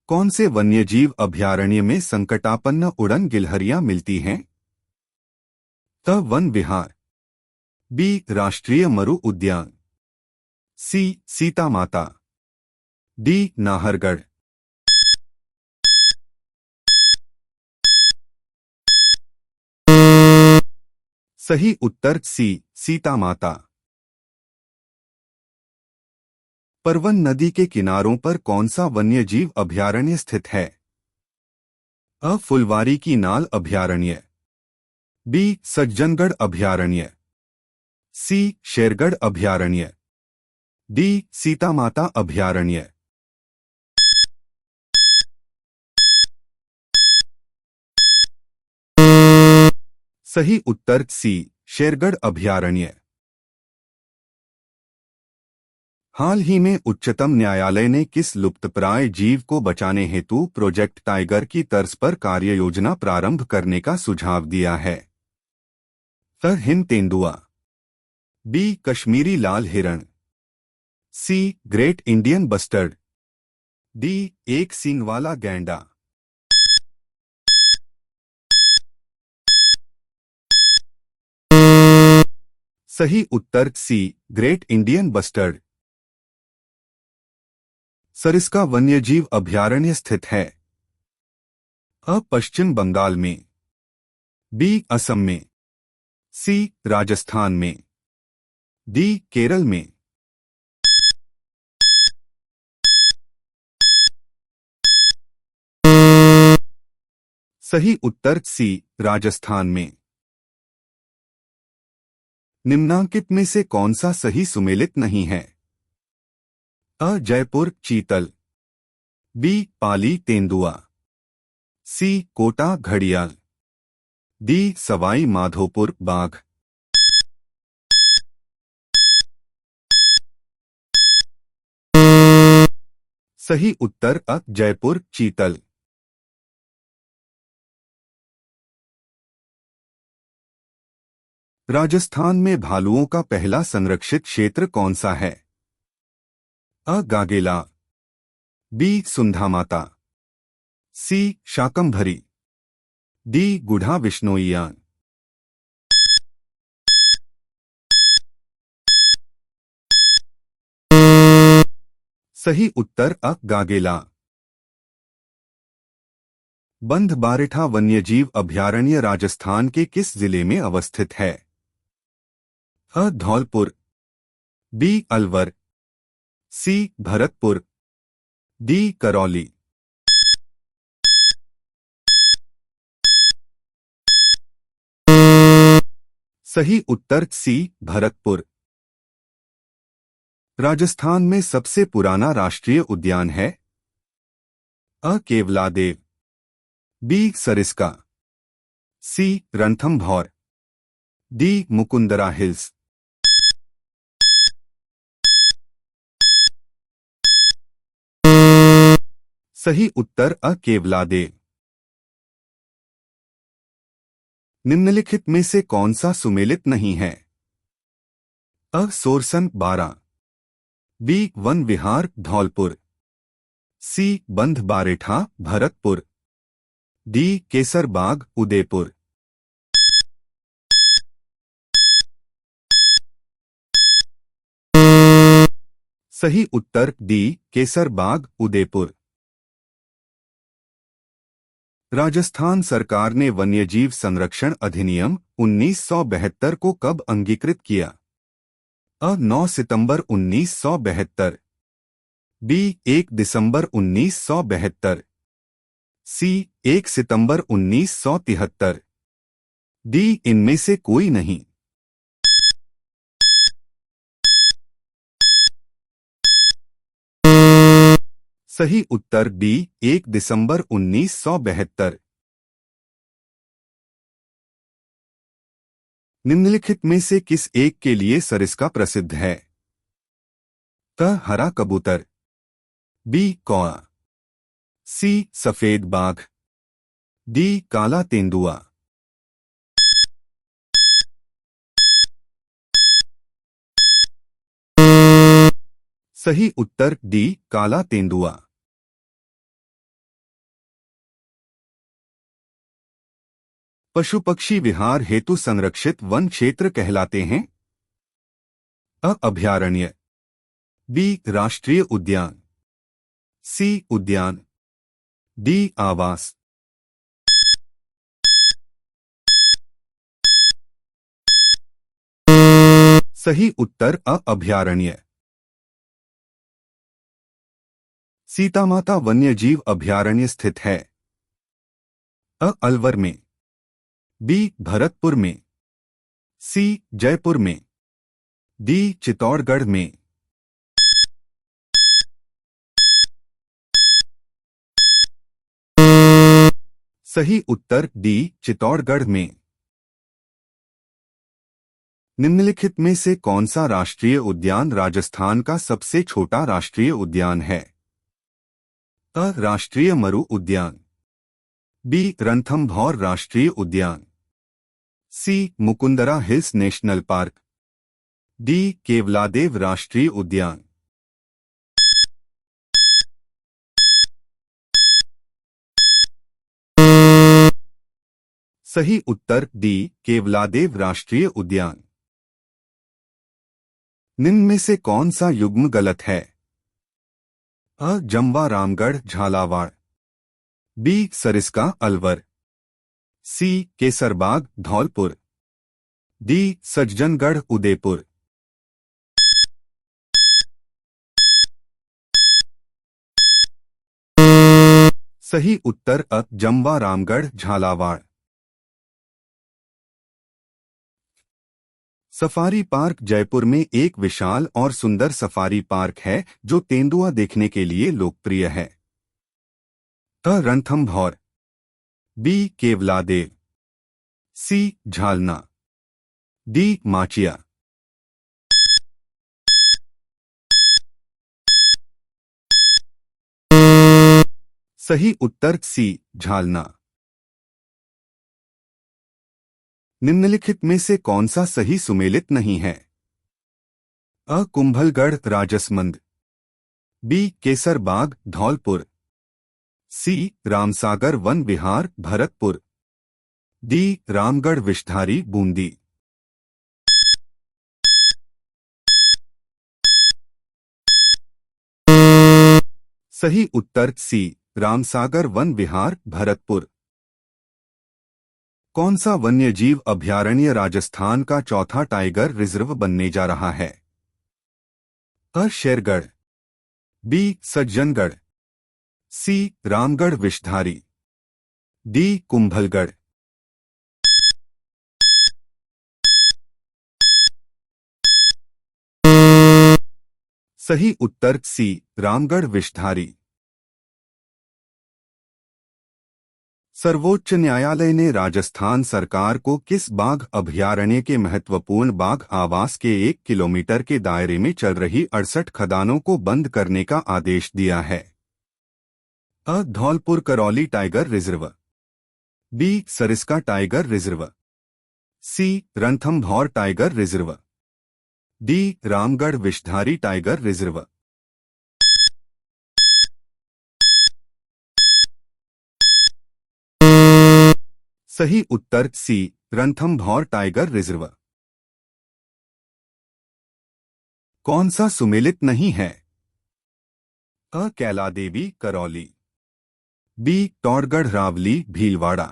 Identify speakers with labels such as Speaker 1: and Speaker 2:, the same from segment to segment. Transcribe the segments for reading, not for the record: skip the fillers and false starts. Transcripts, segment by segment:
Speaker 1: कौन से वन्यजीव अभयारण्य में संकटापन्न उड़न गिलहरियां मिलती हैं? त वन विहार, बी राष्ट्रीय मरु उद्यान, सी सीता माता, डी नाहरगढ़। सही उत्तर सी सीता माता। परवन नदी के किनारों पर कौन सा वन्यजीव अभयारण्य स्थित है? अ फुलवारी की नाल अभयारण्य, बी सज्जनगढ़ अभयारण्य, सी शेरगढ़ अभयारण्य, डी सीता माता अभयारण्य। सही उत्तर सी शेरगढ़ अभयारण्य। हाल ही में उच्चतम न्यायालय ने किस लुप्तप्राय जीव को बचाने हेतु प्रोजेक्ट टाइगर की तर्ज पर कार्य योजना प्रारंभ करने का सुझाव दिया है? त हिंद तेंदुआ, बी कश्मीरी लाल हिरण, सी ग्रेट इंडियन बस्टर्ड, डी एक सींग वाला गैंडा। सही उत्तर सी ग्रेट इंडियन बस्टर्ड। सरिस्का वन्यजीव अभयारण्य स्थित है? अ पश्चिम बंगाल में, बी असम में, सी राजस्थान में, डी केरल में। सही उत्तर सी राजस्थान में। निम्नांकित में से कौन सा सही सुमेलित नहीं है? अ जयपुर चीतल, बी पाली तेंदुआ, सी कोटा घड़ियाल, डी सवाई माधोपुर बाघ। सही उत्तर अ जयपुर चीतल। राजस्थान में भालुओं का पहला संरक्षित क्षेत्र कौन सा है? अ गागेला, बी सुंधामाता, सी शाकंभरी, डी गुढ़ा विश्नोइयान। सही उत्तर अ गागेला। बंध बारिठा वन्यजीव अभयारण्य राजस्थान के किस जिले में अवस्थित है? अ धौलपुर, बी अलवर, सी भरतपुर, डी करौली। सही उत्तर सी भरतपुर। राजस्थान में सबसे पुराना राष्ट्रीय उद्यान है? अ केवलादेव, बी सरिस्का, सी रणथंभौर, डी मुकुंदरा हिल्स। सही उत्तर अ केवलादेव। निम्नलिखित में से कौन सा सुमेलित नहीं है? अ सोरसन 12, बी वन विहार धौलपुर, सी बंध बारेठा भरतपुर, डी केसरबाग उदयपुर। सही उत्तर डी केसरबाग उदयपुर। राजस्थान सरकार ने वन्यजीव संरक्षण अधिनियम 1972 को कब अंगीकृत किया? अ 9 सितंबर 1972, बी 1 दिसंबर 1972, सी 1 सितंबर 1973, डी इनमें से कोई नहीं। सही उत्तर बी 1 दिसंबर 1972। निम्नलिखित में से किस एक के लिए सरिस्का प्रसिद्ध है? क हरा कबूतर, बी कौआ, सी सफेद बाघ, डी काला तेंदुआ। सही उत्तर डी काला तेंदुआ। पशु पक्षी विहार हेतु संरक्षित वन क्षेत्र कहलाते हैं? अ अभयारण्य, बी राष्ट्रीय उद्यान, सी उद्यान, डी आवास। सही उत्तर अ अभयारण्य। सीतामाता वन्यजीव अभयारण्य स्थित है? अ अलवर में, बी भरतपुर में, सी जयपुर में, डी चित्तौड़गढ़ में। सही उत्तर डी चित्तौड़गढ़ में। निम्नलिखित में से कौन सा राष्ट्रीय उद्यान राजस्थान का सबसे छोटा राष्ट्रीय उद्यान है? अ राष्ट्रीय मरु उद्यान, बी रणथंभौर राष्ट्रीय उद्यान, C Mukundra hills national park, D Keoladeo राष्ट्रीय उद्यान। सही उत्तर डी केवलादेव राष्ट्रीय उद्यान। निम्न में से कौन सा युग्म गलत है? अ जम्वा रामगढ़ झालावाड़, बी सरिस्का अलवर, सी केसरबाग धौलपुर, डी सज्जनगढ़ उदयपुर। सही उत्तर अ जम्वा रामगढ़ झालावाड़। सफारी पार्क जयपुर में एक विशाल और सुंदर सफारी पार्क है जो तेंदुआ देखने के लिए लोकप्रिय है। अ रणथंभौर, बी केवलादेव, सी झालना, डी माचिया। सही उत्तर सी झालना। निम्नलिखित में से कौन सा सही सुमेलित नहीं है? अ कुंभलगढ़ राजसमंद, बी केसरबाग धौलपुर, सी रामसागर वन विहार भरतपुर, डी रामगढ़ विषधारी बूंदी। सही उत्तर सी रामसागर वन विहार भरतपुर। कौन सा वन्यजीव अभयारण्य राजस्थान का चौथा टाइगर रिजर्व बनने जा रहा है? अ शेरगढ़, बी सज्जनगढ़, सी रामगढ़ विषधारी, डी कुंभलगढ़। सही उत्तर सी रामगढ़ विषधारी। सर्वोच्च न्यायालय ने राजस्थान सरकार को किस बाघ अभयारण्य के महत्वपूर्ण बाघ आवास के 1 किलोमीटर के दायरे में चल रही 68 खदानों को बंद करने का आदेश दिया है? अ Dholpur Karauli tiger reserve, B Sariska tiger reserve, C Ranthambore tiger reserve, D Ramgarh Vishdhari tiger reserve. सही उत्तर सी रणथंभौर टाइगर रिजर्व। कौन सा सुमेलित नहीं है? अ Kailadevi Karauli, B Todgarh Raoli Bhilwara,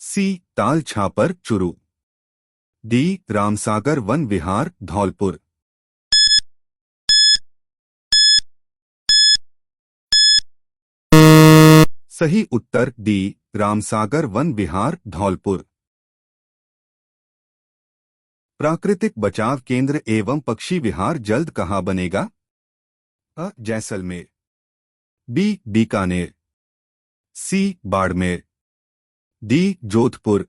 Speaker 1: C Tal Chhapar Churu, D Ramsagar वन विहार धौलपुर। सही उत्तर डी रामसागर वन विहार धौलपुर। प्राकृतिक बचाव केंद्र एवं पक्षी विहार जल्द कहाँ बनेगा? अ जैसलमेर, बी बीकानेर, सी बाड़मेर, डी जोधपुर।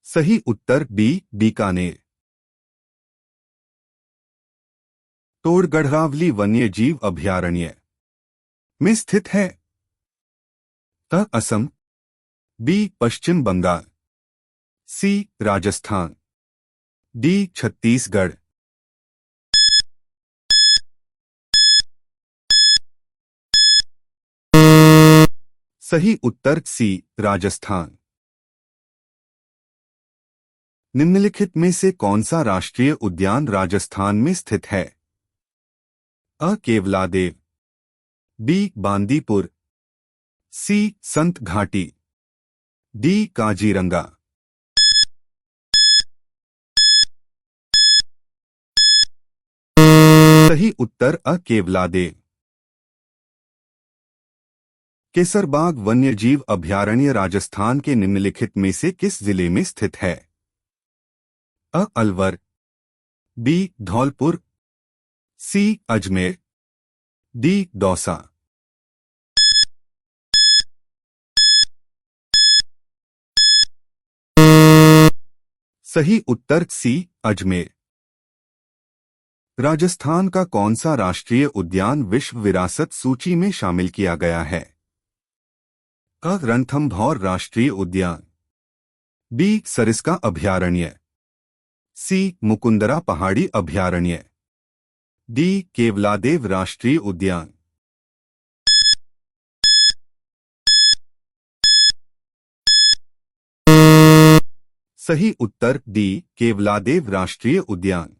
Speaker 1: सही उत्तर बी बीकानेर। टोड़गढ़रावली वन्यजीव अभयारण्य में स्थित है? अ असम, बी पश्चिम बंगाल, सी राजस्थान, डी छत्तीसगढ़। सही उत्तर सी राजस्थान। निम्नलिखित में से कौन सा राष्ट्रीय उद्यान राजस्थान में स्थित है? अ केवलादेव, बी बांदीपुर, सी संत घाटी, डी काजीरंगा। सही उत्तर अ केवलादेव। केसरबाग वन्यजीव अभयारण्य राजस्थान के निम्नलिखित में से किस जिले में स्थित है? अ अलवर, बी धौलपुर, सी अजमेर, डी दौसा। सही उत्तर सी अजमेर। राजस्थान का कौन सा राष्ट्रीय उद्यान विश्व विरासत सूची में शामिल किया गया है? अ रणथंभौर राष्ट्रीय उद्यान, बी सरिस्का अभयारण्य, सी मुकुंदरा पहाड़ी अभयारण्य, डी केवलादेव राष्ट्रीय उद्यान। सही उत्तर डी केवलादेव राष्ट्रीय उद्यान।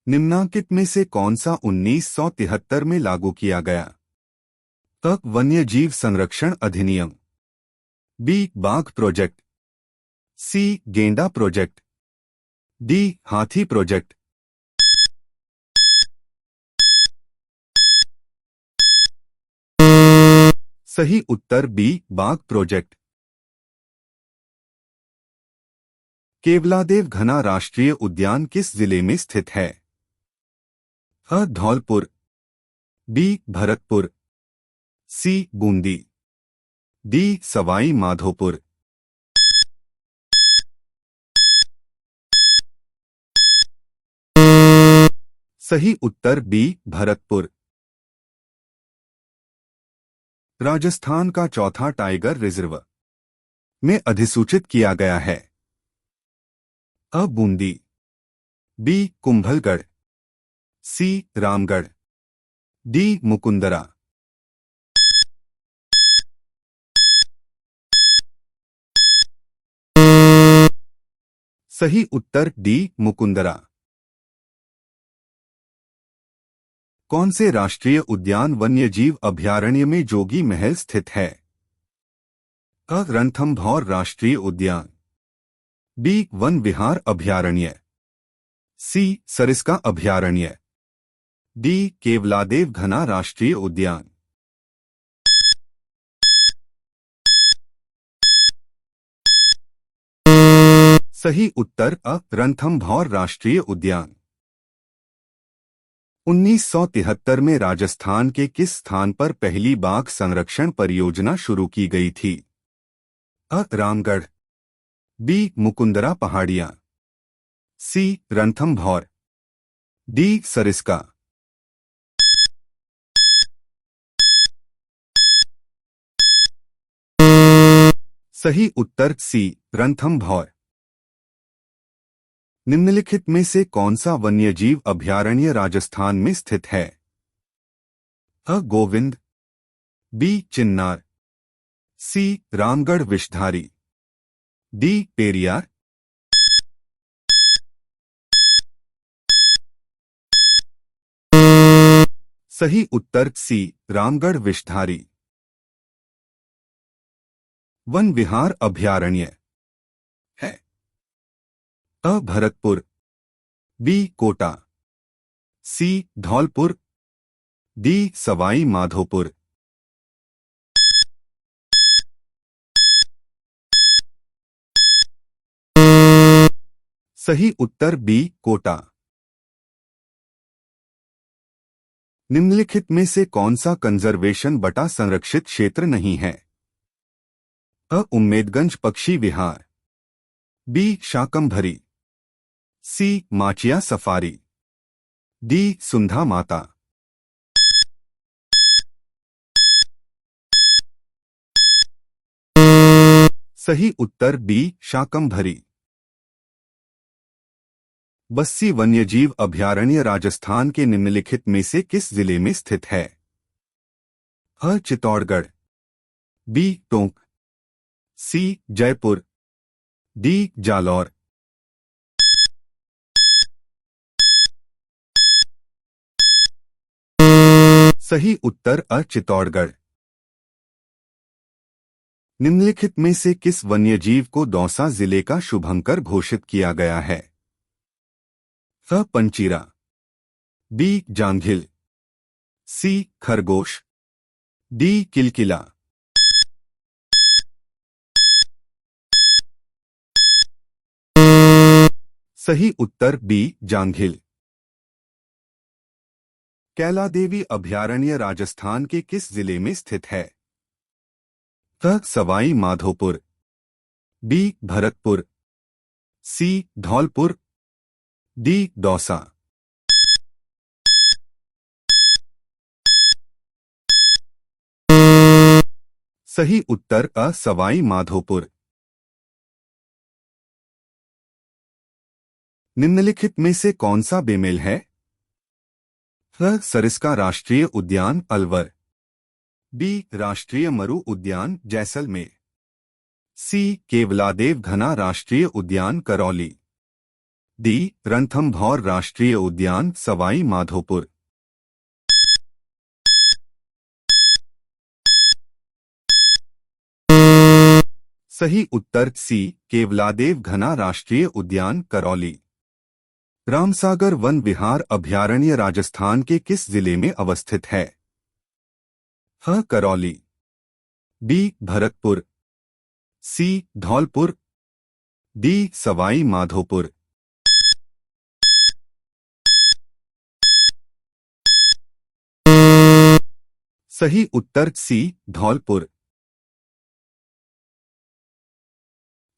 Speaker 1: निम्नांकित में से कौन सा 1973 में लागू किया गया? अ वन्यजीव संरक्षण अधिनियम, बी बाघ प्रोजेक्ट, सी गेंडा प्रोजेक्ट, डी हाथी प्रोजेक्ट। सही उत्तर बी बाघ प्रोजेक्ट। केवलादेव घना राष्ट्रीय उद्यान किस जिले में स्थित है? अ धौलपुर, बी भरतपुर, सी बूंदी, डी सवाई माधोपुर। सही उत्तर बी भरतपुर। राजस्थान का चौथा टाइगर रिजर्व में अधिसूचित किया गया है? अ बूंदी, बी कुंभलगढ़, सी रामगढ़, डी मुकुंदरा। सही उत्तर डी मुकुंदरा। कौन से राष्ट्रीय उद्यान वन्यजीव अभयारण्य में जोगी महल स्थित है? अ रणथंभौर राष्ट्रीय उद्यान, बी वन विहार अभयारण्य, सी सरिस्का अभयारण्य, डी केवलादेव घना राष्ट्रीय उद्यान। सही उत्तर अ रणथंभौर राष्ट्रीय उद्यान। 1973 में राजस्थान के किस स्थान पर पहली बाघ संरक्षण परियोजना शुरू की गई थी? अ रामगढ़, बी मुकुंदरा पहाड़ियां, सी रणथंभौर, डी सरिस्का। सही उत्तर सी रणथंभौर। निम्नलिखित में से कौन सा वन्यजीव अभयारण्य राजस्थान में स्थित है? अ गोविंद, बी चिन्नार, सी रामगढ़ विषधारी, डी पेरियार। सही उत्तर सी रामगढ़ विषधारी। वन विहार अभयारण्य है? अ भरतपुर, बी कोटा, सी धौलपुर, डी सवाई माधोपुर। सही उत्तर बी कोटा। निम्नलिखित में से कौन सा कंजर्वेशन बटा संरक्षित क्षेत्र नहीं है? अ उम्मेदगंज पक्षी विहार, बी शाकंभरी, सी माचिया सफारी, डी सुंधा माता। सही उत्तर बी शाकंभरी। बस्सी वन्यजीव अभयारण्य राजस्थान के निम्नलिखित में से किस जिले में स्थित है? अ. चित्तौड़गढ़, बी. टोंक, सी. जयपुर, डी. जालौर। सही उत्तर अ. चित्तौड़गढ़। निम्नलिखित में से किस वन्यजीव को दौसा जिले का शुभंकर घोषित किया गया है? अ. पंचीरा, बी. जांघिल, सी. खरगोश, डी. किलकिला। सही उत्तर बी. जांघिल। कैला देवी अभयारण्य राजस्थान के किस जिले में स्थित है? अ. सवाई माधोपुर, बी. भरतपुर, सी. धौलपुर, डी. दौसा। सही उत्तर अ. सवाई माधोपुर। निम्नलिखित में से कौन सा बेमेल है? अ. सरिस्का राष्ट्रीय उद्यान अलवर, बी. राष्ट्रीय मरु उद्यान जैसलमेर, सी. केवलादेव घना राष्ट्रीय उद्यान करौली, डी. रणथंभौर राष्ट्रीय उद्यान सवाई माधोपुर। सही उत्तर सी. केवलादेव घना राष्ट्रीय उद्यान करौली। रामसागर वन विहार अभयारण्य राजस्थान के किस जिले में अवस्थित है? अ. करौली, बी. भरतपुर, सी. धौलपुर, डी. सवाई माधोपुर। सही उत्तर सी. धौलपुर।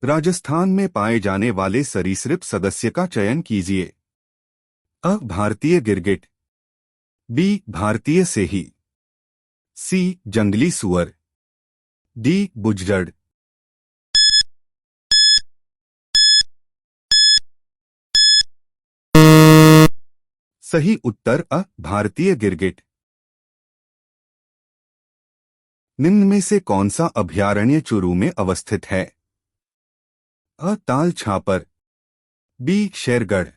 Speaker 1: राजस्थान में पाए जाने वाले सरीसृप सदस्य का चयन कीजिए। अ. भारतीय गिरगिट, बी. भारतीय सेही, सी. जंगली सुअर, डी. बुजर्ड। सही उत्तर अ. भारतीय गिरगिट। निम्न में से कौन सा अभयारण्य चुरू में अवस्थित है? अ. ताल छापर, बी. शेरगढ़,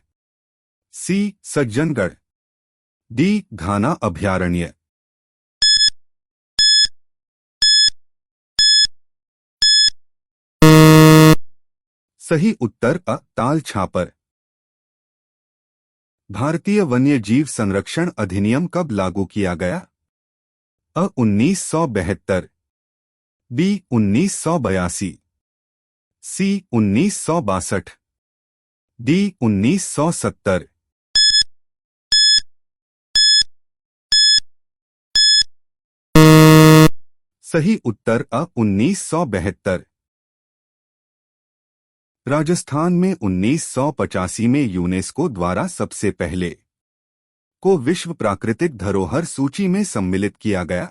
Speaker 1: सी. सज्जनगढ़, डी. घाना अभयारण्य। सही उत्तर अ. ताल छापर। भारतीय वन्यजीव संरक्षण अधिनियम कब लागू किया गया? अ. 1972, बी. 1982, सी. 1962, डी. 1970। सही उत्तर अ. 1972। राजस्थान में 1985 में यूनेस्को द्वारा सबसे पहले को विश्व प्राकृतिक धरोहर सूची में सम्मिलित किया गया।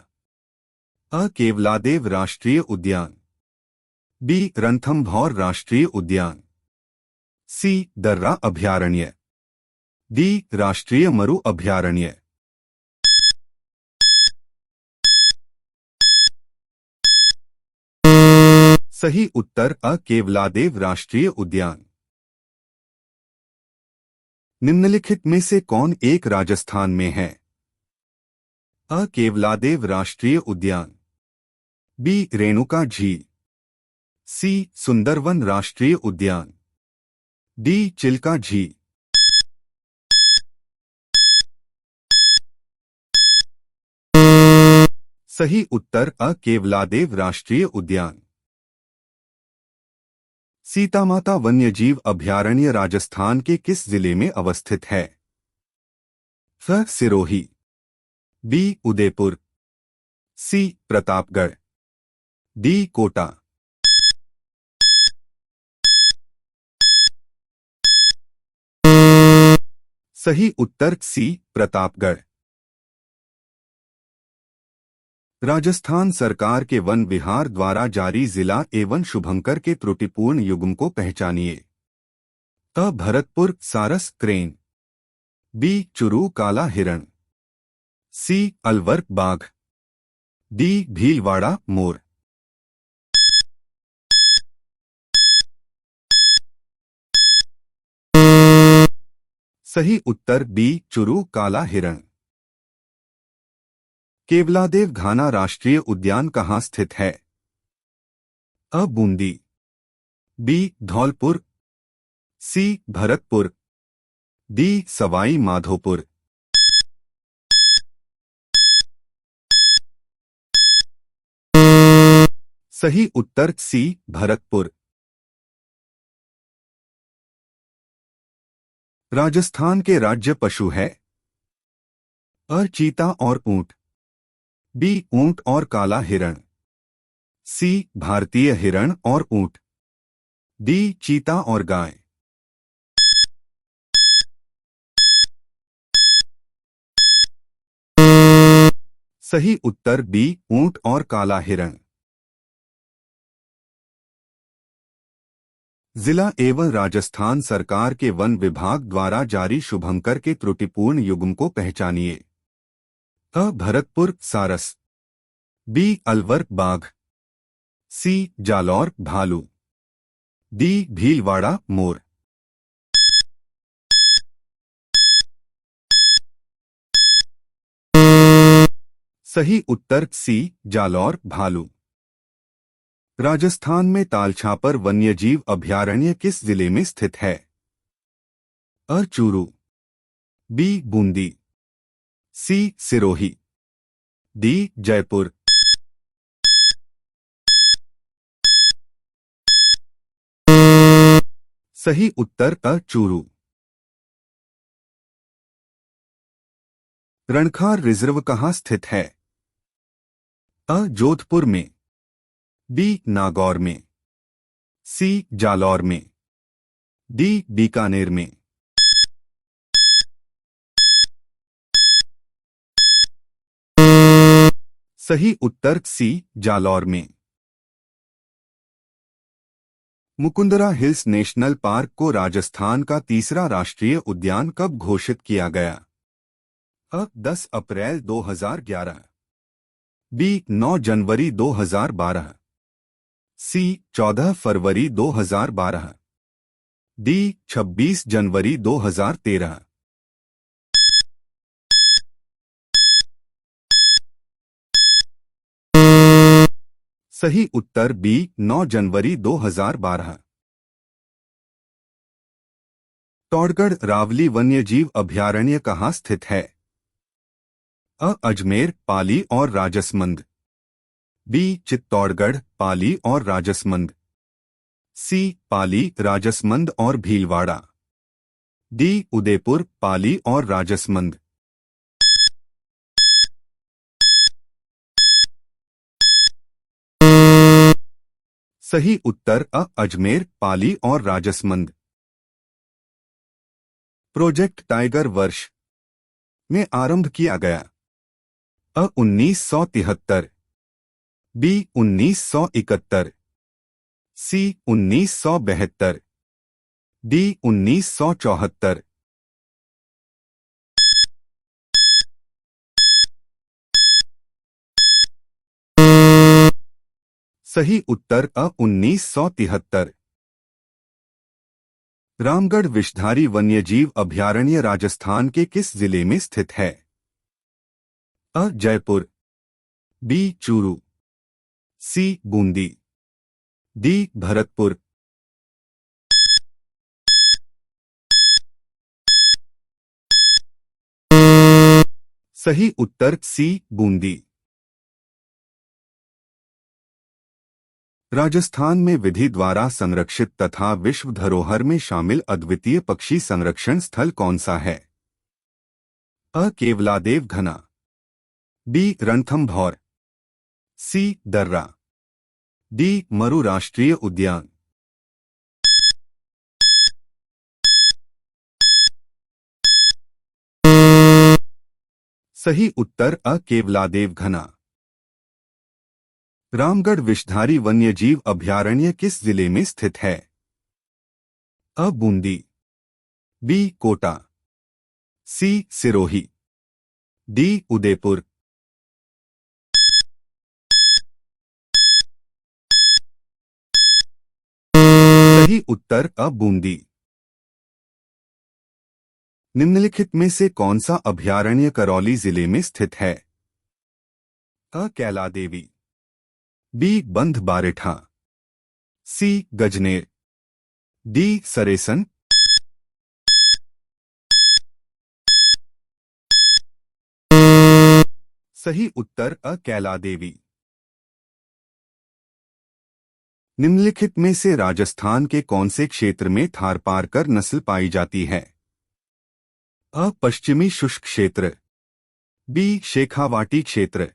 Speaker 1: अ. केवलादेव राष्ट्रीय उद्यान, बी. रणथंभौर राष्ट्रीय उद्यान, सी. दर्रा अभयारण्य, डी. राष्ट्रीय मरु अभयारण्य। सही उत्तर अ. केवलादेव राष्ट्रीय उद्यान। निम्नलिखित में से कौन एक राजस्थान में है? अ. केवलादेव राष्ट्रीय उद्यान, बी. रेणुका झील, सी. सुंदरवन राष्ट्रीय उद्यान, डी. चिल्का झील। सही उत्तर अ. केवलादेव राष्ट्रीय उद्यान। सीतामाता वन्यजीव अभयारण्य राजस्थान के किस जिले में अवस्थित है? अ. सिरोही, बी. उदयपुर, सी. प्रतापगढ़, डी. कोटा। सही उत्तर सी. प्रतापगढ़। राजस्थान सरकार के वन विहार द्वारा जारी जिला एवं शुभंकर के त्रुटिपूर्ण युग्म को पहचानिए। अ भरतपुर सारस क्रेन, बी चुरू काला हिरण, सी अलवर बाघ, डी भीलवाड़ा मोर। सही उत्तर बी चुरू काला हिरण। केवलादेव घाना राष्ट्रीय उद्यान कहाँ स्थित है? अ बूंदी, बी धौलपुर, सी भरतपुर, डी सवाई माधोपुर। सही उत्तर सी भरतपुर। राजस्थान के राज्य पशु है? अ चीता और ऊंट, बी ऊंट और काला हिरण, सी भारतीय हिरण और ऊंट, डी चीता और गाय। सही उत्तर बी ऊंट और काला हिरण। जिला एवं राजस्थान सरकार के वन विभाग द्वारा जारी शुभंकर के त्रुटिपूर्ण युग्म को पहचानिए। अ भरतपुर सारस, बी अलवर बाघ, सी जालौर भालू, डी भीलवाड़ा मोर। सही उत्तर सी जालौर भालू। राजस्थान में तालछापर वन्यजीव अभयारण्य किस जिले में स्थित है? अ चूरू, बी बूंदी, सी सिरोही, डी जयपुर। सही उत्तर अ चूरू। रणखार रिजर्व कहाँ स्थित है? अ जोधपुर में, बी नागौर में, सी जालौर में, डी बीकानेर में। सही उत्तर सी जालौर में। मुकुंदरा हिल्स नेशनल पार्क को राजस्थान का तीसरा राष्ट्रीय उद्यान कब घोषित किया गया? अ 10 अप्रैल 2011, बी 9 जनवरी 2012, सी 14 फरवरी 2012, डी 26 जनवरी 2013। सही उत्तर बी 9 जनवरी 2012। टौड़गढ़ रावली वन्यजीव अभयारण्य कहाँ स्थित है? अ अजमेर पाली और राजसमंद, बी चित्तौड़गढ़ पाली और राजसमंद, सी पाली राजसमंद और भीलवाड़ा, डी उदयपुर पाली और राजसमंद। सही उत्तर अ अजमेर पाली और राजसमंद। प्रोजेक्ट टाइगर वर्ष में आरंभ किया गया? अ 1973, बी 1971, सी 1972, डी 1974। सही उत्तर अ 1973। रामगढ़ विषधारी वन्यजीव अभयारण्य राजस्थान के किस जिले में स्थित है? अ जयपुर, बी चूरू, सी बूंदी, डी भरतपुर। सही उत्तर सी बूंदी। राजस्थान में विधि द्वारा संरक्षित तथा विश्व धरोहर में शामिल अद्वितीय पक्षी संरक्षण स्थल कौन सा है? अ केवलादेव घना, बी रणथंभौर, सी दर्रा, डी मरु राष्ट्रीय उद्यान। सही उत्तर अ केवलादेव घना। रामगढ़ विषधारी वन्यजीव अभयारण्य किस जिले में स्थित है? अ बूंदी, बी कोटा, सी सिरोही, डी उदयपुर। सही उत्तर अ बूंदी। निम्नलिखित में से कौन सा अभयारण्य करौली जिले में स्थित है? अ कैला देवी, बी बंध बारिठा, सी गजनेर, डी सरेसन। सही उत्तर अ कैला देवी। निम्नलिखित में से राजस्थान के कौन से क्षेत्र में थारपारकर नस्ल पाई जाती है? अ पश्चिमी शुष्क क्षेत्र, बी शेखावाटी क्षेत्र,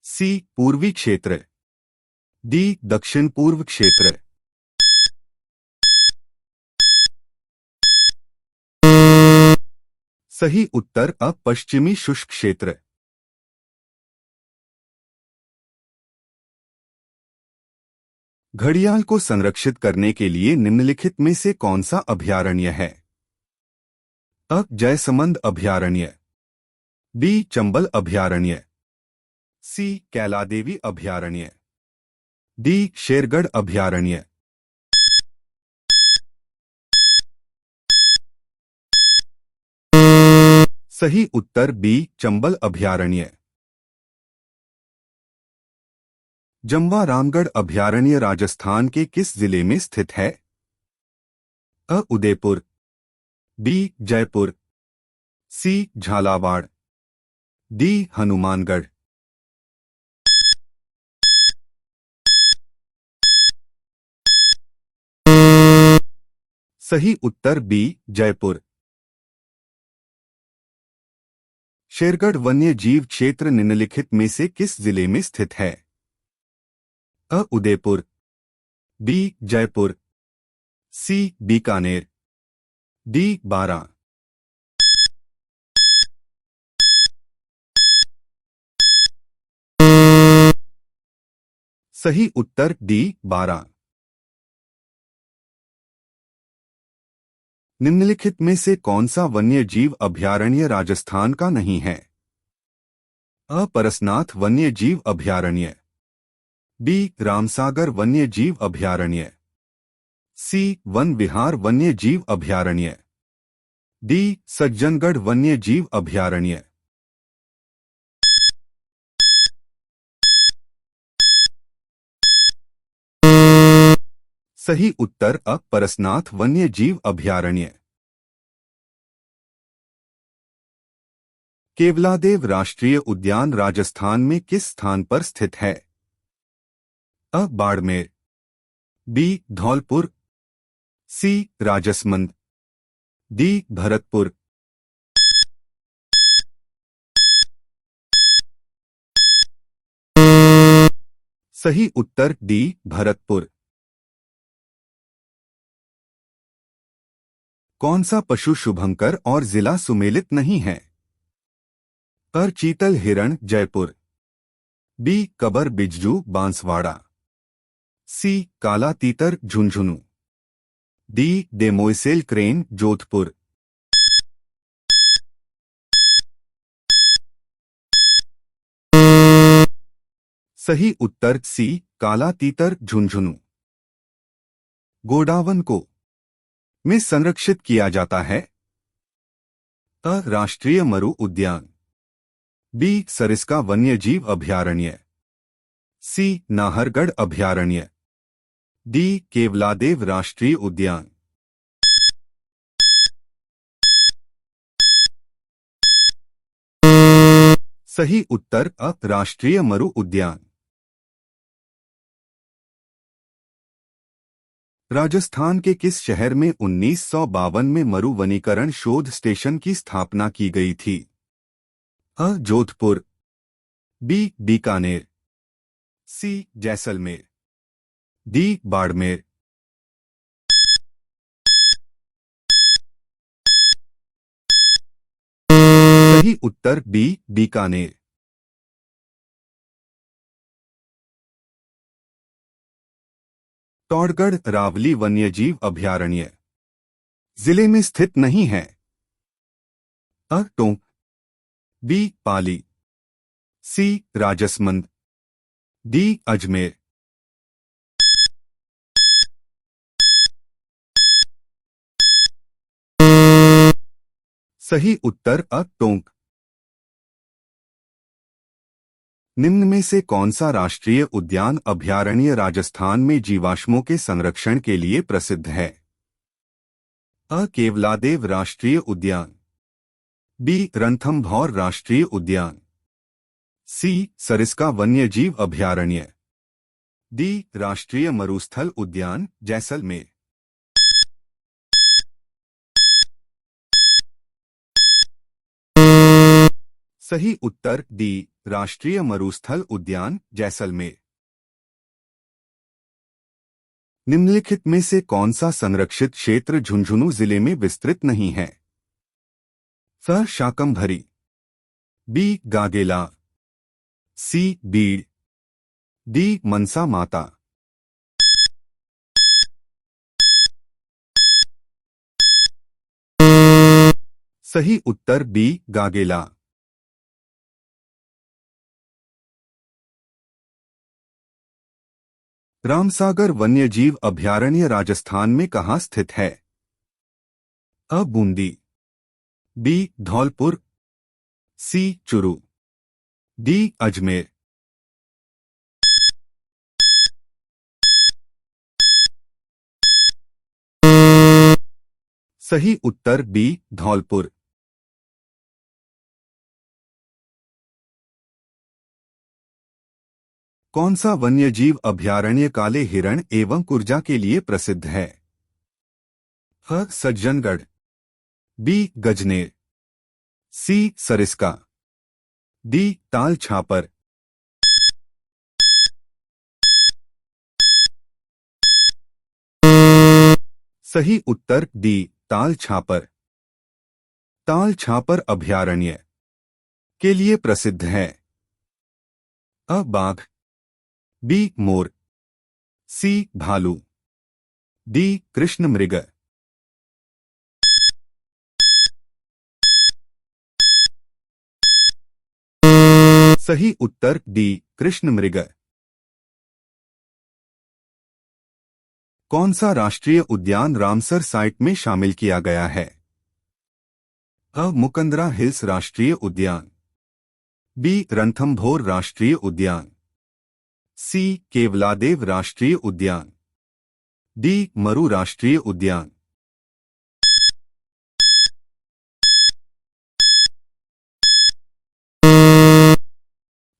Speaker 1: सी पूर्वी क्षेत्र, डी दक्षिण पूर्व क्षेत्र। सही उत्तर अ पश्चिमी शुष्क क्षेत्र। घड़ियाल को संरक्षित करने के लिए निम्नलिखित में से कौन सा अभयारण्य है? अ जयसमंद अभयारण्य, बी चंबल अभयारण्य, सी कैलादेवी अभयारण्य, डी शेरगढ़ अभयारण्य। सही उत्तर बी चंबल अभयारण्य। जमवा रामगढ़ अभयारण्य राजस्थान के किस जिले में स्थित है? अ उदयपुर, बी जयपुर, सी झालावाड़, डी हनुमानगढ़। सही उत्तर बी जयपुर। शेरगढ़ वन्य जीव क्षेत्र निम्नलिखित में से किस जिले में स्थित है? अ उदयपुर, बी जयपुर, सी बीकानेर, डी बारां। सही उत्तर डी बारां। निम्नलिखित में से कौन सा वन्य जीव अभयारण्य राजस्थान का नहीं है? अ परसनाथ वन्य जीव अभयारण्य, बी रामसागर वन्य जीव अभयारण्य, सी वन विहार वन्य जीव अभयारण्य, डी सज्जनगढ़ वन्य जीव अभयारण्य। सही उत्तर अ परसनाथ वन्य जीव अभयारण्य। केवलादेव राष्ट्रीय उद्यान राजस्थान में किस स्थान पर स्थित है? अ बाड़मेर, बी धौलपुर, सी राजसमंद, डी भरतपुर। सही उत्तर डी भरतपुर। कौन सा पशु शुभंकर और जिला सुमेलित नहीं है? अ चीतल हिरण जयपुर, बी कबर बिज्जू बांसवाड़ा, सी काला तीतर Jhunjhunu, D demoiselle crane Jodhpur. सही उत्तर सी काला तीतर झुंझुनू। गोडावन को में संरक्षित किया जाता है? अ राष्ट्रीय मरु उद्यान, बी सरिस्का वन्यजीव अभयारण्य, सी नाहरगढ़ अभयारण्य, डी केवलादेव राष्ट्रीय उद्यान। सही उत्तर अ राष्ट्रीय मरु उद्यान। राजस्थान के किस शहर में 1952 में मरु वनीकरण शोध स्टेशन की स्थापना की गई थी? अ जोधपुर, बी बीकानेर, सी जैसलमेर, डी बाड़मेर। सही उत्तर बी बीकानेर। टौड़गढ़ रावली वन्यजीव अभयारण्य, जिले में स्थित नहीं है। अ टोंक, बी पाली, सी राजसमंद, डी अजमेर। सही उत्तर अ टोंक। निम्न में से कौन सा राष्ट्रीय उद्यान अभयारण्य राजस्थान में जीवाश्मों के संरक्षण के लिए प्रसिद्ध है? अ केवलादेव राष्ट्रीय उद्यान, बी रणथंभौर राष्ट्रीय उद्यान, सी सरिस्का वन्यजीव अभयारण्य, डी राष्ट्रीय मरुस्थल उद्यान जैसलमेर। सही उत्तर डी राष्ट्रीय मरुस्थल उद्यान जैसलमेर। निम्नलिखित में से कौन सा संरक्षित क्षेत्र झुंझुनू जिले में विस्तृत नहीं है? फ शाकंभरी, बी गागेला, सी बीड़, डी मनसा माता। सही उत्तर बी गागेला। रामसागर वन्यजीव अभयारण्य राजस्थान में कहाँ स्थित है? अ बूंदी, बी धौलपुर, सी चुरू, डी अजमेर। सही उत्तर बी धौलपुर। कौन सा वन्यजीव अभयारण्य काले हिरण एवं कुर्जा के लिए प्रसिद्ध है? ह सज्जनगढ़, बी गजनेर, सी सरिस्का, डी ताल छापर। सही उत्तर डी ताल छापर। ताल छापर अभयारण्य के लिए प्रसिद्ध है। अ बाघ, बी मोर, सी भालू, डी कृष्ण मृग। सही उत्तर डी कृष्ण मृग। कौन सा राष्ट्रीय उद्यान रामसर साइट में शामिल किया गया है? अ मुकंदरा हिल्स राष्ट्रीय उद्यान, बी रणथंभौर राष्ट्रीय उद्यान, सी केवलादेव राष्ट्रीय उद्यान, डी मरु राष्ट्रीय उद्यान।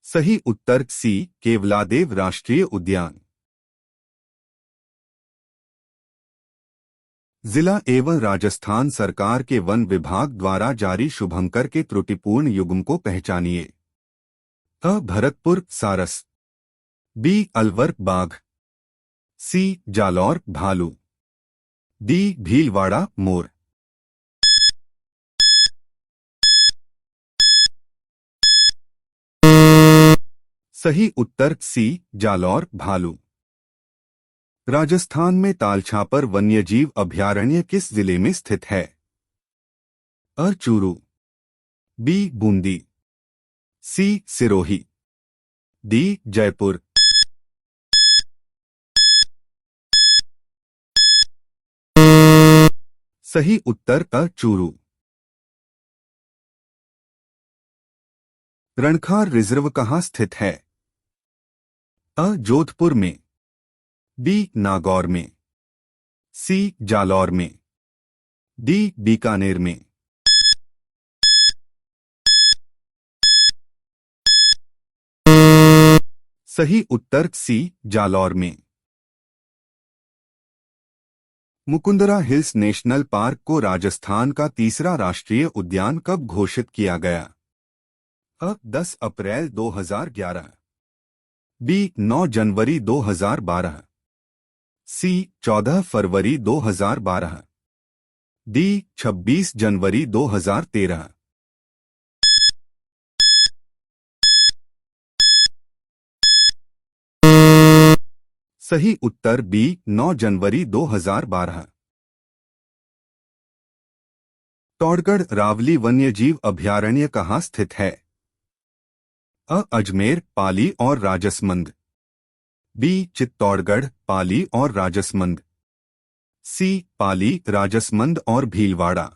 Speaker 1: सही उत्तर सी केवलादेव राष्ट्रीय उद्यान। जिला एवं राजस्थान सरकार के वन विभाग द्वारा जारी शुभंकर के त्रुटिपूर्ण युग्म को पहचानिए। अ भरतपुर सारस, बी अलवर बाघ, सी जालौर भालू, डी भीलवाड़ा मोर। सही उत्तर सी जालौर भालू। राजस्थान में तालछापर वन्यजीव अभयारण्य किस जिले में स्थित है? अ चूरू, बी बूंदी, सी सिरोही, डी जयपुर। सही उत्तर अ चूरू। रणखार रिजर्व कहाँ स्थित है? अ जोधपुर में, बी नागौर में, सी जालौर में, डी बीकानेर में। सही उत्तर सी जालौर में। मुकुंदरा हिल्स नेशनल पार्क को राजस्थान का तीसरा राष्ट्रीय उद्यान कब घोषित किया गया? अ 10 अप्रैल 2011, बी 9 जनवरी 2012, सी 14 फरवरी 2012, डी 26 जनवरी 2013। सही उत्तर बी 9 जनवरी 2012। चित्तौड़गढ़ रावली वन्यजीव अभयारण्य कहाँ स्थित है? अ अजमेर, पाली और राजसमंद। बी चित्तौड़गढ़, पाली और राजसमंद। सी पाली, राजसमंद और भीलवाड़ा।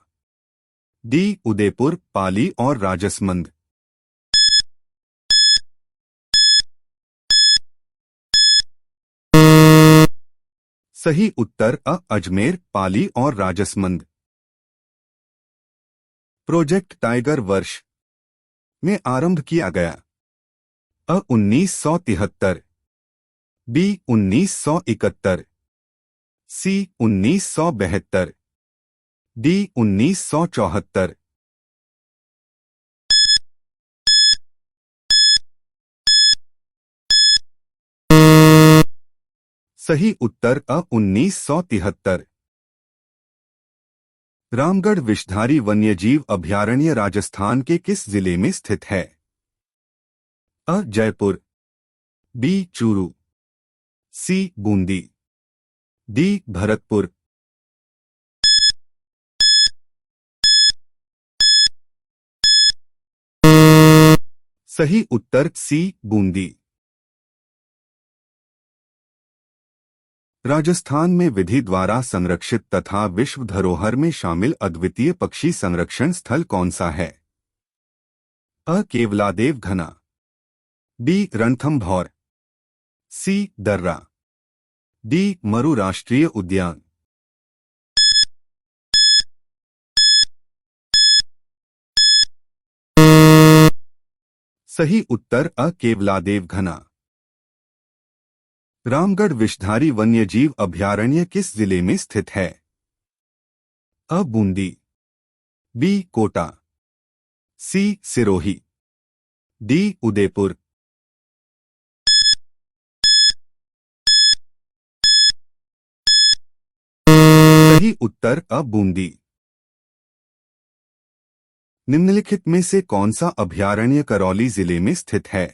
Speaker 1: डी उदयपुर, पाली और राजसमंद। सही उत्तर अ अजमेर, पाली और राजसमंद। प्रोजेक्ट टाइगर वर्ष में आरंभ किया गया? अ 1973, बी 1971, सी 1972, डी 1974। सही उत्तर अ 1973। रामगढ़ विषधारी वन्यजीव अभयारण्य राजस्थान के किस जिले में स्थित है? अ जयपुर, बी चूरू, सी बूंदी, डी भरतपुर। सही उत्तर सी बूंदी। राजस्थान में विधि द्वारा संरक्षित तथा विश्व धरोहर में शामिल अद्वितीय पक्षी संरक्षण स्थल कौन सा है? अ केवलादेव घना, बी रणथंभौर, सी दर्रा, डी मरु राष्ट्रीय उद्यान। सही उत्तर अ केवलादेव घना। रामगढ़ विषधारी वन्यजीव अभयारण्य किस जिले में स्थित है? अ बूंदी, बी कोटा, सी सिरोही, डी उदयपुर। सही उत्तर अ बूंदी। निम्नलिखित में से कौन सा अभयारण्य करौली जिले में स्थित है?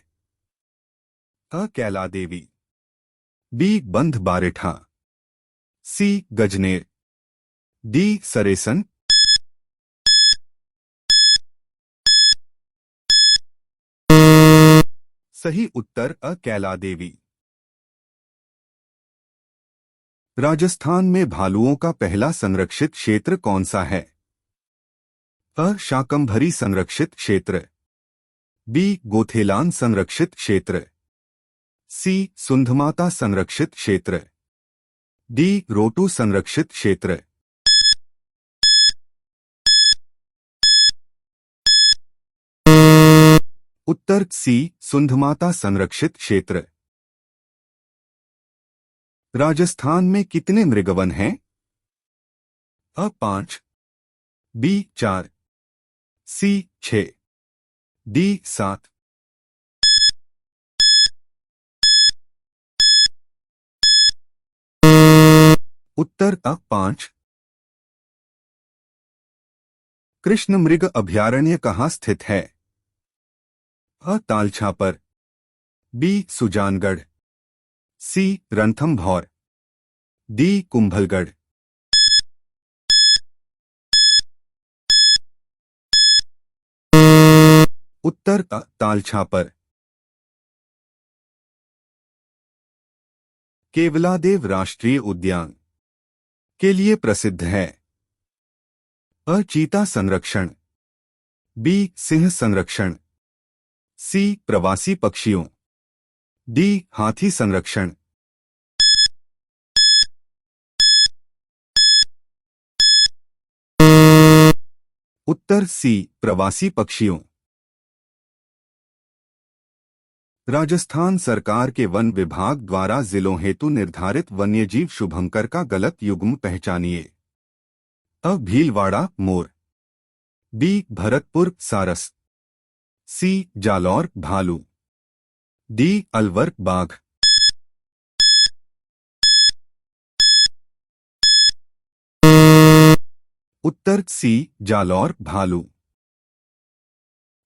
Speaker 1: अ कैला देवी, बी बंध बारेठा, सी गजनेर, डी सरेसन। सही उत्तर अ कैला देवी। राजस्थान में भालुओं का पहला संरक्षित क्षेत्र कौन सा है? अ शाकंभरी संरक्षित क्षेत्र, बी गोथेलान संरक्षित क्षेत्र, सी सुंधमाता संरक्षित क्षेत्र, डी रोटू संरक्षित क्षेत्र। उत्तर सी सुंधमाता संरक्षित क्षेत्र। राजस्थान में कितने मृगवन हैं? अ 5, बी 4, सी 6, डी 7। उत्तर अ 5। कृष्ण मृग अभयारण्य कहाँ स्थित है? अ तालछापर, बी सुजानगढ़, सी रणथंभौर, डी कुंभलगढ़। उत्तर अ तालछापर। केवलादेव राष्ट्रीय उद्यान के लिए प्रसिद्ध है? अ चीता संरक्षण, बी सिंह संरक्षण, सी प्रवासी पक्षियों, डी हाथी संरक्षण। उत्तर सी प्रवासी पक्षियों। राजस्थान सरकार के वन विभाग द्वारा जिलों हेतु निर्धारित वन्यजीव शुभंकर का गलत युग्म पहचानिए। अ भीलवाड़ा मोर, बी भरतपुर सारस, सी जालौर भालू, डी अलवर बाघ। उत्तर सी जालौर भालू।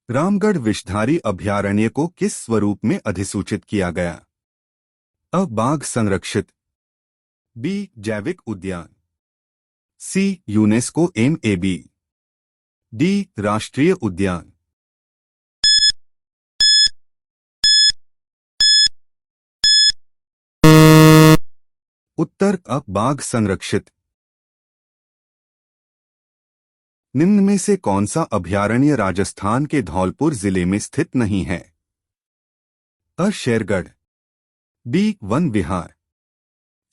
Speaker 1: रामगढ़ विषधारी अभयारण्य को किस स्वरूप में अधिसूचित किया गया? अ बाघ संरक्षित, बी जैविक उद्यान, सी यूनेस्को MAB, डी राष्ट्रीय उद्यान। उत्तर अ बाघ संरक्षित। निम्न में से कौन सा अभयारण्य राजस्थान के धौलपुर जिले में स्थित नहीं है? अ शेरगढ़, बी वन विहार,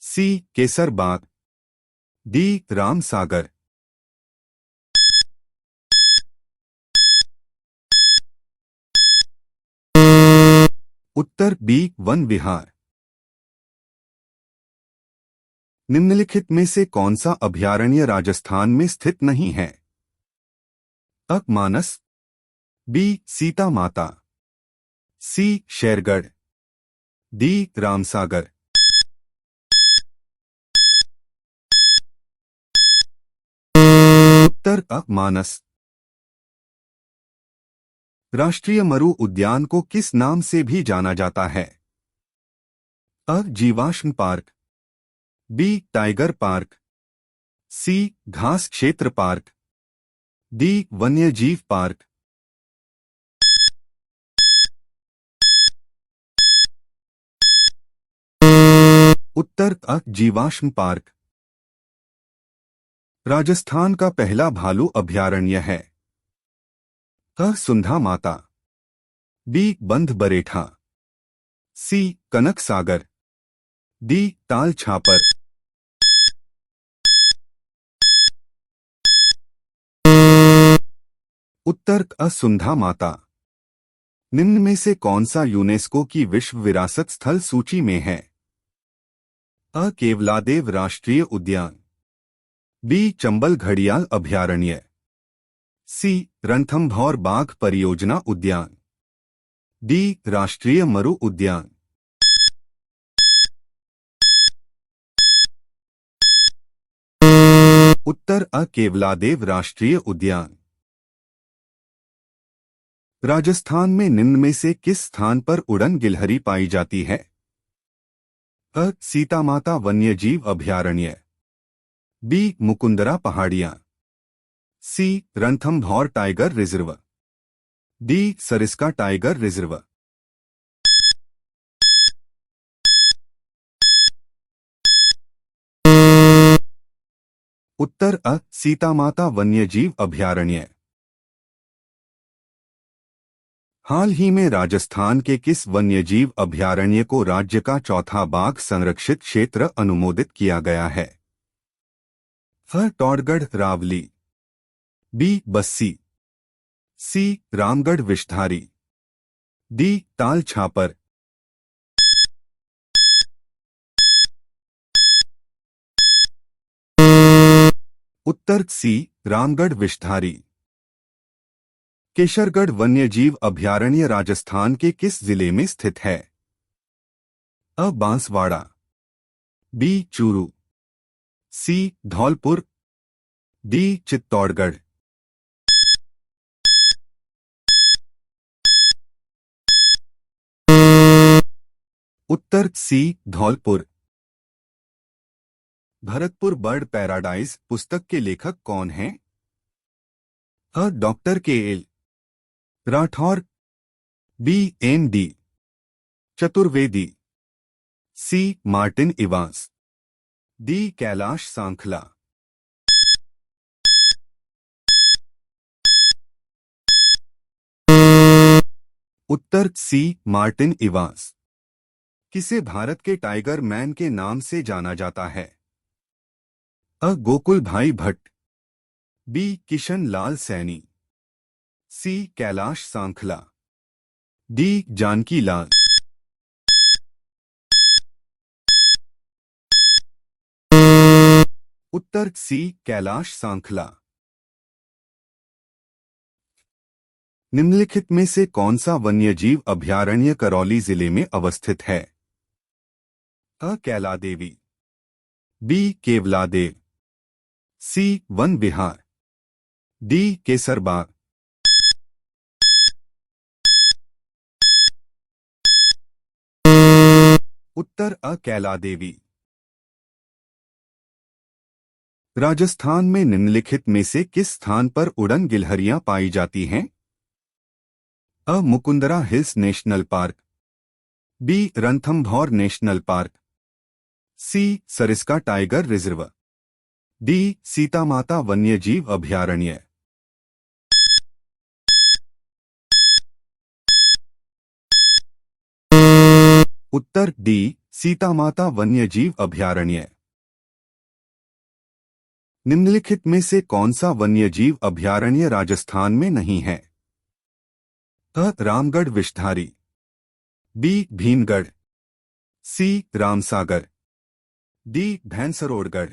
Speaker 1: सी केसर बाग, डी रामसागर। उत्तर बी वन विहार। निम्नलिखित में से कौन सा अभयारण्य राजस्थान में स्थित नहीं है? अ मानस, बी सीता माता, सी शेरगढ़, डी रामसागर। उत्तर अ मानस। राष्ट्रीय मरु उद्यान को किस नाम से भी जाना जाता है? अ जीवाश्म पार्क, बी टाइगर पार्क, सी घास क्षेत्र पार्क, डी वन्यजीव पार्क। उत्तर अ जीवाश्म पार्क। राजस्थान का पहला भालू अभयारण्य है? अ सुंधा माता, बी बंध बरेठा, सी कनक सागर, डी ताल छापर। उत्तर अ सुंधा माता। निम्न में से कौन सा यूनेस्को की विश्व विरासत स्थल सूची में है? अ केवलादेव राष्ट्रीय उद्यान, बी चंबल घड़ियाल अभयारण्य, सी रणथंभौर बाघ परियोजना उद्यान, डी राष्ट्रीय मरु उद्यान। उत्तर अ केवलादेव राष्ट्रीय उद्यान। राजस्थान में निम्न में से किस स्थान पर उड़न गिलहरी पाई जाती है? अ सीता माता वन्यजीव अभयारण्य, बी मुकुंदरा पहाड़ियां, C Ranthambore tiger reserve, D Sariska tiger reserve. उत्तर अ सीता माता वन्यजीव अभयारण्य। हाल ही में राजस्थान के किस वन्यजीव अभयारण्य को राज्य का चौथा बाघ संरक्षित क्षेत्र अनुमोदित किया गया है? अ टौड़गढ़ रावली, बी बस्सी, सी रामगढ़ विषधारी, डी ताल छापर। उत्तर सी रामगढ़ विषधारी। केशरगढ़ वन्यजीव अभयारण्य राजस्थान के किस जिले में स्थित है? अ Banswara, B Churu, C Dholpur, D Chittorgarh. उत्तर C Dholpur. Bharatpur bird paradise पुस्तक के लेखक कौन हैं? अ doctor K L Rathore, B N D Chaturvedi, C Martin Evans, D Kailash Sankhla. उत्तर सी मार्टिन इवांस। किसे भारत के टाइगर मैन के नाम से जाना जाता है? अ गोकुल भाई भट्ट, बी किशन लाल सैनी, सी कैलाश सांखला, डी जानकी लाल। उत्तर सी कैलाश सांखला। निम्नलिखित में से कौन सा वन्यजीव अभयारण्य करौली जिले में अवस्थित है? अ कैलादेवी, बी केवलादेव, सी वन विहार, डी केसरबाग। उत्तर अ कैलादेवी। राजस्थान में निम्नलिखित में से किस स्थान पर उड़न गिलहरियां पाई जाती हैं? अ. Mukundra hills national park, B. Ranthambore national park, C. Sariska tiger reserve, D. Sita Mata वन्यजीव अभयारण्य। उत्तर डी. सीता माता वन्यजीव अभयारण्य। निम्नलिखित में से कौन सा वन्यजीव अभयारण्य राजस्थान में नहीं है? अ. रामगढ़ विषधारी, बी. भीमगढ़, सी. रामसागर, डी. भैंसरोडगढ़।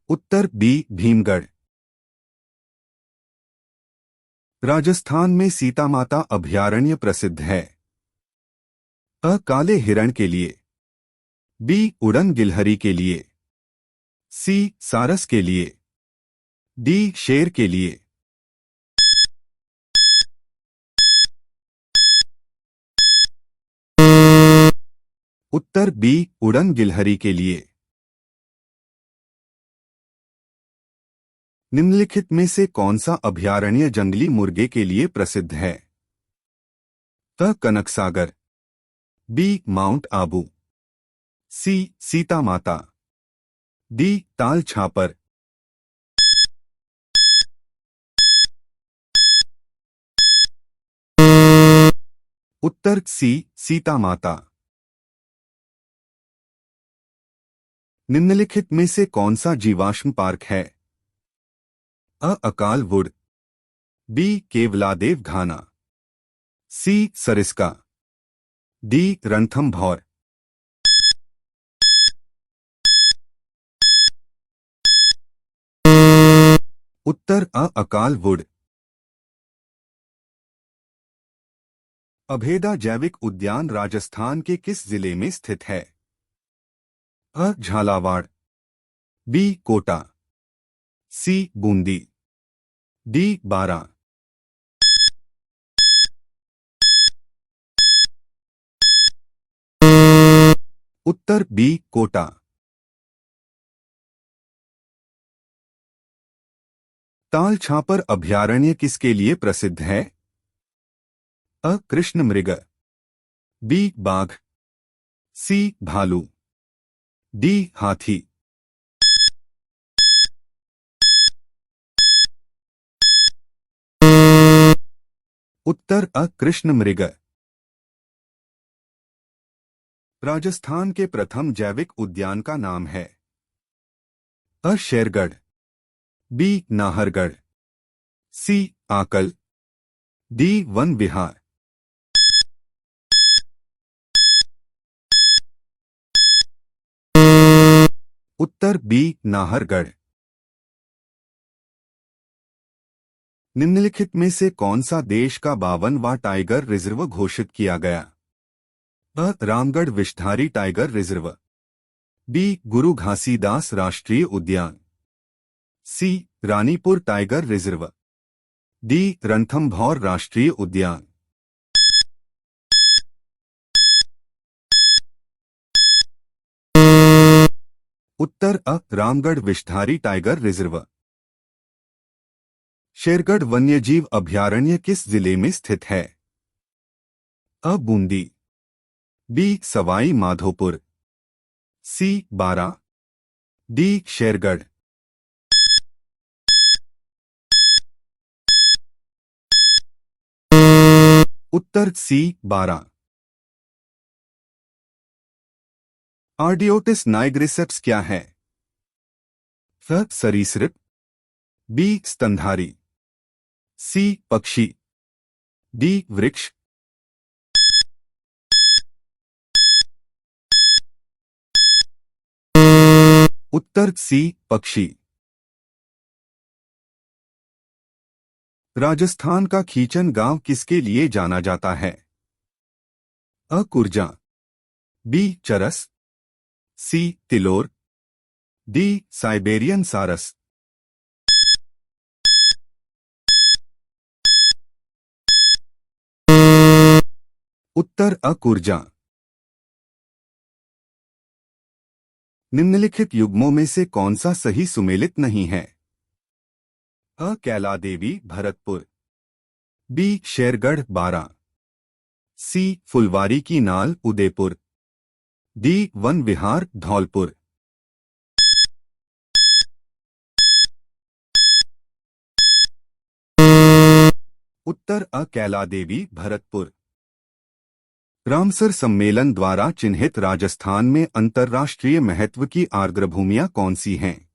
Speaker 1: उत्तर बी. भीमगढ़। राजस्थान में सीता माता अभयारण्य प्रसिद्ध है। अ. काले हिरण के लिए, बी. उड़न गिलहरी के लिए, सी. सारस के लिए, डी. शेर के लिए। उत्तर बी. उड़न गिलहरी के लिए। निम्नलिखित में से कौन सा अभयारण्य जंगली मुर्गे के लिए प्रसिद्ध है? अ. कनकसागर, बी. माउंट आबू, सी. सीता माता, डी. ताल छापर। उत्तर सी. सीता माता। निम्नलिखित में से कौन सा जीवाश्म पार्क है? अ. Akal wood, B. Keoladeo Ghana, C. Sariska, D. Ranthambore. उत्तर अ. अकाल वुड। अभेदा जैविक उद्यान राजस्थान के किस जिले में स्थित है? अ. झालावाड़, बी. कोटा, सी. बूंदी, डी. बारा। उत्तर बी. कोटा। ताल छापर अभयारण्य किसके लिए प्रसिद्ध है? अ. कृष्ण मृग, बी. बाघ, सी. भालू, डी. हाथी। उत्तर अ. कृष्ण मृग। राजस्थान के प्रथम जैविक उद्यान का नाम है? अ. शेरगढ़, बी. नाहरगढ़, सी. आकल, डी. वन विहार। उत्तर बी. नाहरगढ़। निम्नलिखित में से कौन सा देश का 52वां टाइगर रिजर्व घोषित किया गया? अ. Ramgarh Vishdhari tiger reserve, B. Guru Ghasidas राष्ट्रीय उद्यान, C. Ranipur tiger reserve, D. Ranthambore राष्ट्रीय उद्यान। उत्तर अ. Ramgarh Vishdhari tiger reserve. शेरगढ़ वन्यजीव अभयारण्य किस जिले में स्थित है? अ. Bundi, B. Sawai Madhopur, C. Baran, D. Shergarh. उत्तर सी. बारा। आर्डियोटिस नाइग्रिसेप्स क्या है? अ. सरीसृप, बी. स्तनधारी, सी. पक्षी, डी. वृक्ष। उत्तर सी. पक्षी। राजस्थान का खीचन गांव किसके लिए जाना जाता है? अ. कुरजा, बी. चरस, सी. तिलोर, डी. साइबेरियन सारस। उत्तर अ कुर्जा। निम्नलिखित युग्मों में से कौन सा सही सुमेलित नहीं है? अ कैला देवी भरतपुर, बी शेरगढ़ बारा, सी फुलवारी की नाल उदयपुर, डी वन विहार धौलपुर। उत्तर अ कैला देवी भरतपुर। रामसर सम्मेलन द्वारा चिन्हित राजस्थान में अंतर्राष्ट्रीय महत्व की आर्द्रभूमियां कौन सी हैं?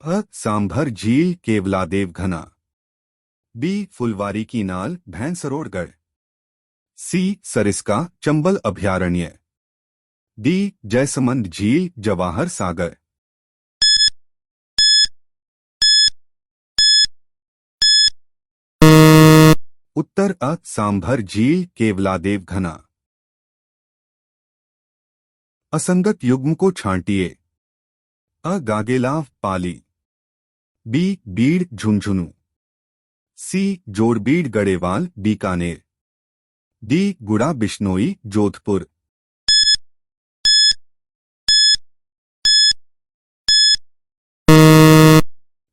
Speaker 1: अ सांभर झील केवलादेव घना, बी फुलवारी की नाल भैंसरोडगढ़, सी सरिस्का चंबल अभयारण्य, डी जयसमंद झील जवाहर सागर। उत्तर अ सांभर झील केवलादेव घना। असंगत युग्म को छांटिए। अ गागेलाव पाली, बी बीड़ झुंझुनू, सी जोड़बीड़ गढ़ेवाल बीकानेर, डी गुड़ा बिश्नोई जोधपुर।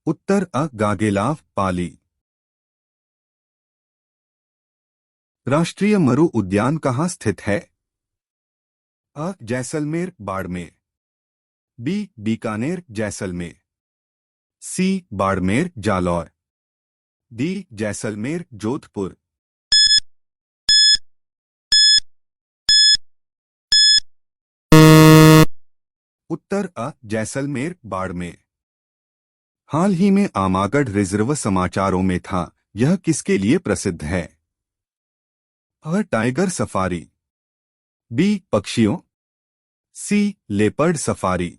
Speaker 1: उत्तर अ गागेलाव पाली। राष्ट्रीय मरु उद्यान कहाँ स्थित है? अ जैसलमेर बाड़मेर, बी बीकानेर जैसलमेर, सी बाड़मेर जालौर, डी जैसलमेर जोधपुर। उत्तर अ जैसलमेर बाड़मेर। हाल ही में आमागढ़ रिजर्व समाचारों में था, यह किसके लिए प्रसिद्ध है? अ टाइगर सफारी, बी पक्षियों, सी लेपर्ड सफारी,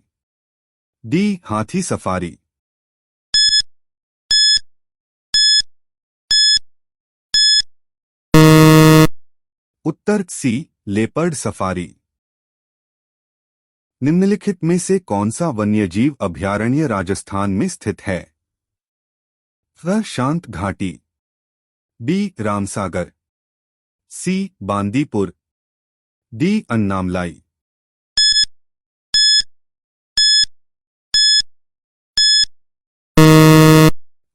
Speaker 1: डी हाथी सफारी। उत्तर सी लेपर्ड सफारी। निम्नलिखित में से कौन सा वन्यजीव अभयारण्य राजस्थान में स्थित है? अ शांत घाटी, बी रामसागर, सी बांदीपुर, डी अन्नामलाई।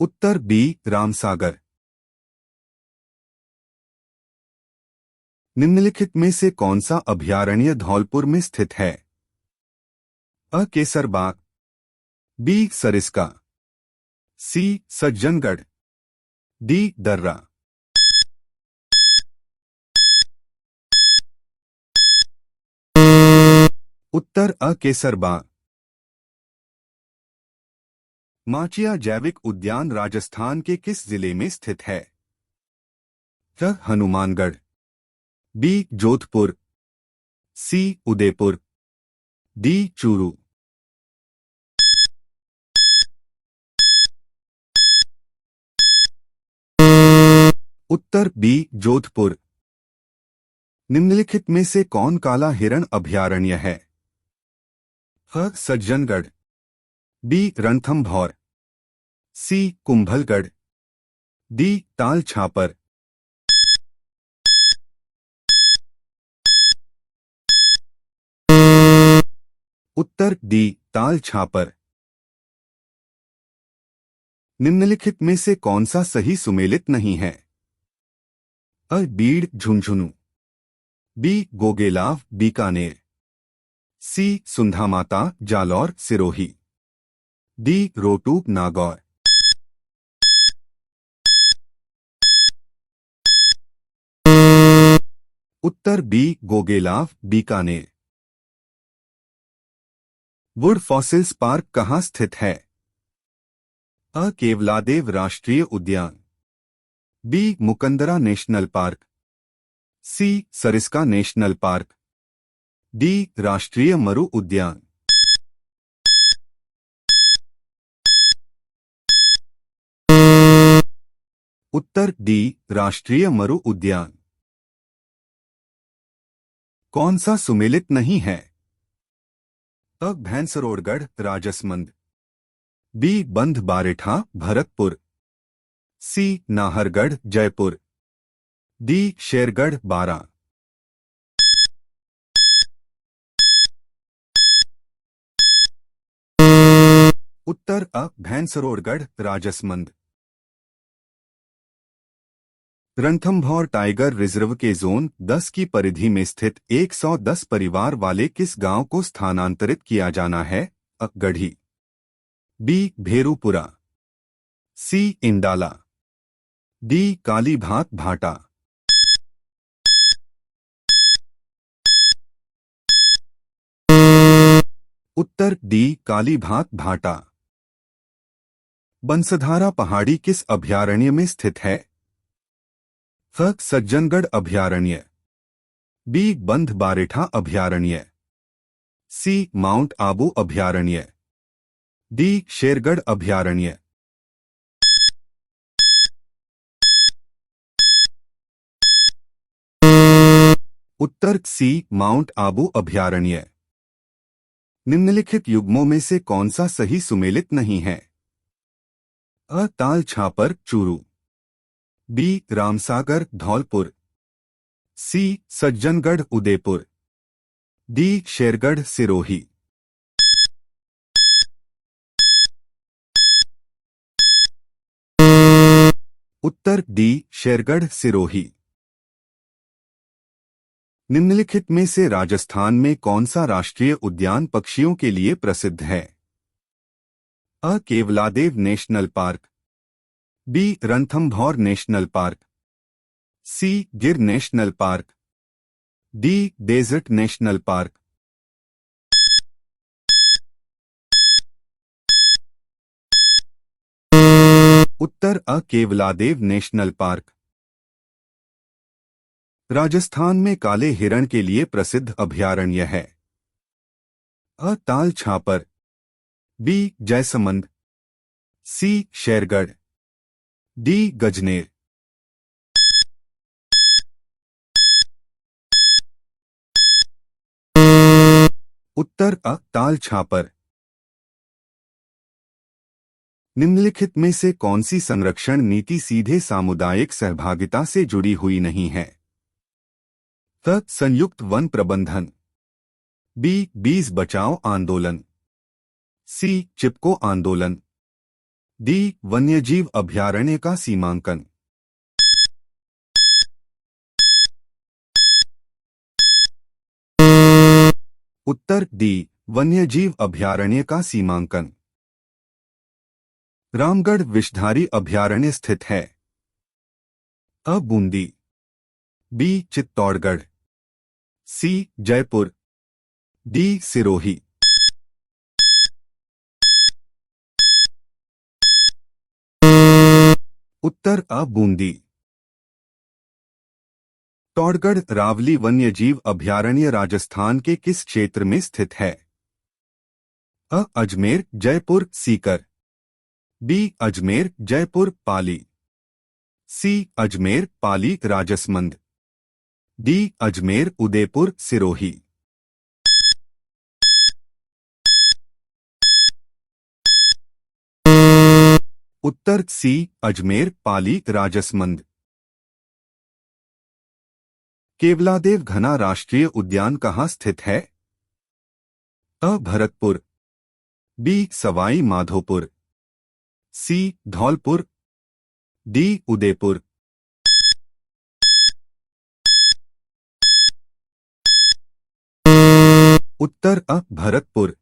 Speaker 1: उत्तर बी रामसागर। निम्नलिखित में से कौन सा अभयारण्य धौलपुर में स्थित है? अ केसरबाग, बी सरिस्का, सी सज्जनगढ़, डी दर्रा। उत्तर अ केसरबाग। माचिया जैविक उद्यान राजस्थान के किस जिले में स्थित है? अ हनुमानगढ़, बी जोधपुर, सी उदयपुर, डी चूरू। उत्तर बी जोधपुर। निम्नलिखित में से कौन काला हिरण अभयारण्य है? अ सज्जनगढ़, बी रणथंभौर, सी कुंभलगढ़, डी ताल छापर। उत्तर डी ताल छापर। निम्नलिखित में से कौन सा सही सुमेलित नहीं है? अ Beed Jhunjhunu, B Gogelav Bikaner, C Sundhamata Jalore Sirohi, D Rotu Nagaur. उत्तर B Gogelav Bikaner. Wood fossils park कहाँ स्थित है? अ केवलादेव राष्ट्रीय उद्यान, B Mukundra national park, C Sariska national park, D राष्ट्रीय मरु उद्यान। उत्तर डी राष्ट्रीय मरु उद्यान। कौन सा सुमेलित नहीं है? अ भैंसरोडगढ़ राजसमंद, बी बंध बारेठा भरतपुर, सी नाहरगढ़ जयपुर, डी शेरगढ़ 12। उत्तर अ भैंसरोडगढ़ राजसमंद। रणथंभौर टाइगर रिजर्व के जोन 10 की परिधि में स्थित 110 परिवार वाले किस गांव को स्थानांतरित किया जाना है? अ गढ़ी, बी भेरूपुरा, सी इंडाला, डी कालीभात भाटा। उत्तर डी कालीभात भाटा। बंसधारा पहाड़ी किस अभयारण्य में स्थित है? फ सज्जनगढ़ अभयारण्य, बी बंध बारेठा अभयारण्य, सी माउंट आबू अभयारण्य, डी शेरगढ़ अभयारण्य। उत्तर सी माउंट आबू अभयारण्य। निम्नलिखित युग्मों में से कौन सा सही सुमेलित नहीं है? अ ताल छापर चूरू, बी रामसागर धौलपुर, सी सज्जनगढ़ उदयपुर, डी शेरगढ़ सिरोही। उत्तर डी शेरगढ़ सिरोही। निम्नलिखित में से राजस्थान में कौन सा राष्ट्रीय उद्यान पक्षियों के लिए प्रसिद्ध है? अ Keoladeo national park, B Ranthambore national park, C Gir national park, D desert national park. उत्तर अ केवलादेव नेशनल पार्क। राजस्थान में काले हिरण के लिए प्रसिद्ध अभयारण्य है? अ ताल छापर, बी जैसमंद, सी शेरगढ़, डी गजनेर। उत्तर अ ताल छापर। निम्नलिखित में से कौन सी संरक्षण नीति सीधे सामुदायिक सहभागिता से जुड़ी हुई नहीं है? क संयुक्त वन प्रबंधन, बी बीज बचाओ आंदोलन, सी चिपको आंदोलन, डी वन्यजीव अभयारण्य का सीमांकन। उत्तर डी वन्यजीव अभयारण्य का सीमांकन। रामगढ़ विषधारी अभयारण्य स्थित है? अ बूंदी, बी चित्तौड़गढ़, सी जयपुर, डी सिरोही। उत्तर अ बूंदी। चित्तौड़गढ़ रावली वन्यजीव अभयारण्य राजस्थान के किस क्षेत्र में स्थित है? अ अजमेर जयपुर सीकर, बी अजमेर जयपुर पाली, सी अजमेर पाली राजसमंद, डी अजमेर उदयपुर सिरोही। उत्तर सी अजमेर पाली राजसमंद। केवलादेव घना राष्ट्रीय उद्यान कहाँ स्थित है? अ भरतपुर, बी सवाई माधोपुर, सी धौलपुर, डी उदयपुर। उत्तर अ भरतपुर।